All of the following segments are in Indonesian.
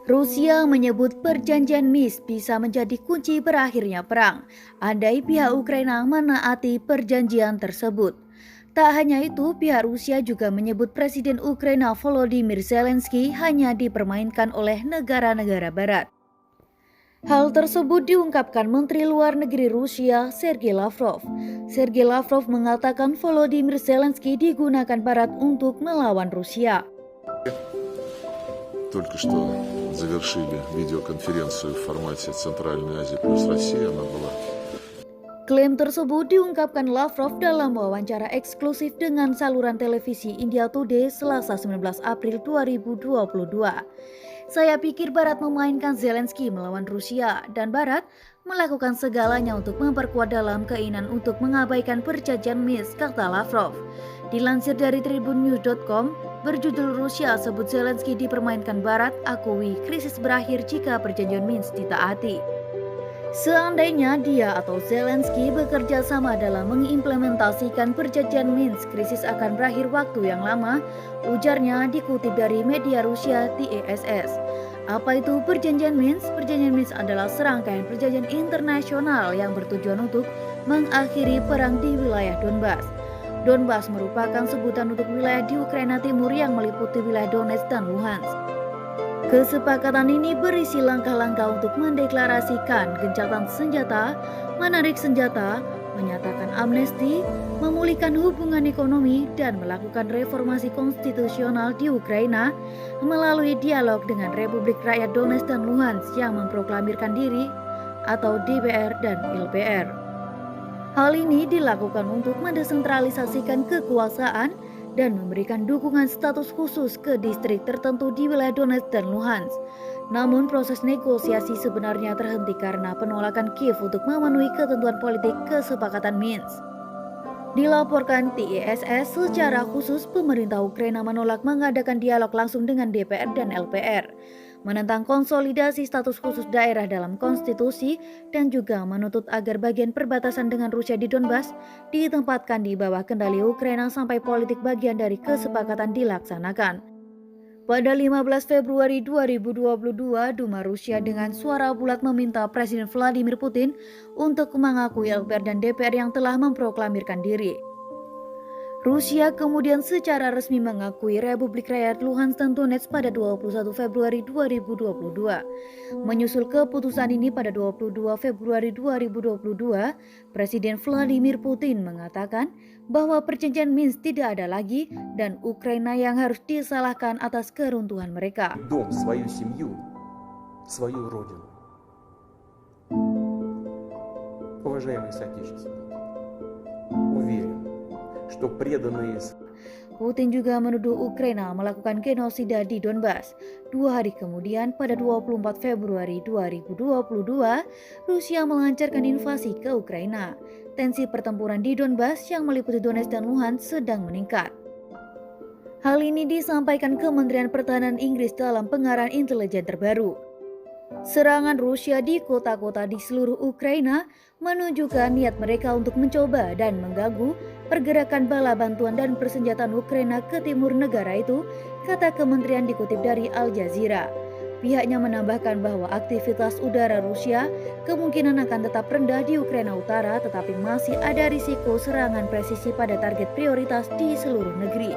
Rusia menyebut perjanjian Minsk bisa menjadi kunci berakhirnya perang, andai pihak Ukraina menaati perjanjian tersebut. Tak hanya itu, pihak Rusia juga menyebut Presiden Ukraina Volodymyr Zelensky hanya dipermainkan oleh negara-negara barat. Hal tersebut diungkapkan Menteri Luar Negeri Rusia, Sergei Lavrov. Sergei Lavrov mengatakan Volodymyr Zelensky digunakan barat untuk melawan Rusia. Только что завершили видеоконференцию в формате Центральной Азии плюс Россия. Она была. Klaim tersebut diungkapkan Lavrov dalam wawancara eksklusif dengan saluran televisi India Today Selasa 19 April 2022. Saya pikir Barat memainkan Zelensky melawan Rusia dan Barat melakukan segalanya untuk memperkuat dalam keinginan untuk mengabaikan perjanjian Minsk, kata Lavrov. Dilansir dari tribunnews.com, berjudul Rusia sebut Zelensky dipermainkan Barat, akui krisis berakhir jika perjanjian Minsk ditaati. Seandainya dia atau Zelensky bekerja sama dalam mengimplementasikan perjanjian Minsk, krisis akan berakhir waktu yang lama, ujarnya dikutip dari media Rusia TASS. Apa itu perjanjian Minsk? Perjanjian Minsk adalah serangkaian perjanjian internasional yang bertujuan untuk mengakhiri perang di wilayah Donbas. Donbas merupakan sebutan untuk wilayah di Ukraina Timur yang meliputi wilayah Donetsk dan Luhansk. Kesepakatan ini berisi langkah-langkah untuk mendeklarasikan gencatan senjata, menarik senjata, menyatakan amnesti, memulihkan hubungan ekonomi, dan melakukan reformasi konstitusional di Ukraina melalui dialog dengan Republik Rakyat Donetsk dan Luhansk yang memproklamirkan diri atau DPR dan LPR. Hal ini dilakukan untuk mendesentralisasikan kekuasaan dan memberikan dukungan status khusus ke distrik tertentu di wilayah Donetsk dan Luhansk. Namun proses negosiasi sebenarnya terhenti karena penolakan Kiev untuk memenuhi ketentuan politik kesepakatan Minsk. Dilaporkan TASS, secara khusus pemerintah Ukraina menolak mengadakan dialog langsung dengan DPR dan LPR, menentang konsolidasi status khusus daerah dalam konstitusi, dan juga menuntut agar bagian perbatasan dengan Rusia di Donbas ditempatkan di bawah kendali Ukraina sampai politik bagian dari kesepakatan dilaksanakan. Pada 15 Februari 2022, Duma Rusia dengan suara bulat meminta Presiden Vladimir Putin untuk mengakui LPR dan DPR yang telah memproklamirkan diri. Rusia kemudian secara resmi mengakui Republik Rakyat Luhansk dan Donetsk pada 21 Februari 2022. Menyusul keputusan ini pada 22 Februari 2022, Presiden Vladimir Putin mengatakan bahwa perjanjian Minsk tidak ada lagi dan Ukraina yang harus disalahkan atas keruntuhan mereka. Dom, свою семью, свою родину. Уважаемые соотечественники, уверен, что преданные. Putin juga menuduh Ukraina melakukan genosida di Donbas. 2 hari kemudian, pada 24 Februari 2022, Rusia melancarkan invasi ke Ukraina. Tensi pertempuran di Donbas yang meliputi Donetsk dan Luhansk sedang meningkat. Hal ini disampaikan Kementerian Pertahanan Inggris dalam pengarahan intelijen terbaru. Serangan Rusia di kota-kota di seluruh Ukraina menunjukkan niat mereka untuk mencoba dan mengganggu pergerakan bala bantuan dan persenjataan Ukraina ke timur negara itu, kata kementerian dikutip dari Al Jazeera. Pihaknya menambahkan bahwa aktivitas udara Rusia kemungkinan akan tetap rendah di Ukraina Utara, tetapi masih ada risiko serangan presisi pada target prioritas di seluruh negeri.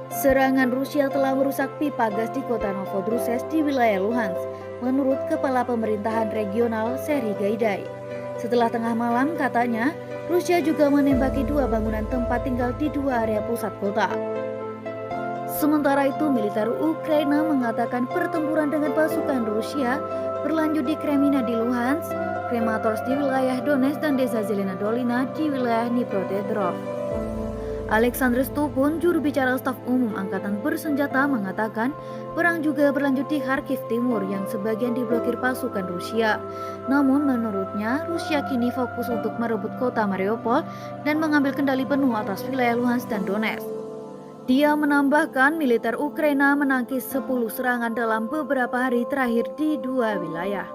Serangan Rusia telah merusak pipa gas di kota Novodruses di wilayah Luhansk, menurut Kepala Pemerintahan Regional Serhiy Gaidai. Setelah tengah malam, katanya, Rusia juga menembaki 2 bangunan tempat tinggal di 2 area pusat kota. Sementara itu, militer Ukraina mengatakan pertempuran dengan pasukan Rusia berlanjut di Kremina di Luhansk, Krematorsk di wilayah Donetsk, dan desa Zelena Dolina di wilayah Dnipropetrovsk. Alexander Stupun, juru bicara staf umum Angkatan Bersenjata, mengatakan perang juga berlanjut di Kharkiv Timur yang sebagian diblokir pasukan Rusia. Namun menurutnya, Rusia kini fokus untuk merebut kota Mariupol dan mengambil kendali penuh atas wilayah Luhansk dan Donetsk. Dia menambahkan militer Ukraina menangkis 10 serangan dalam beberapa hari terakhir di 2 wilayah.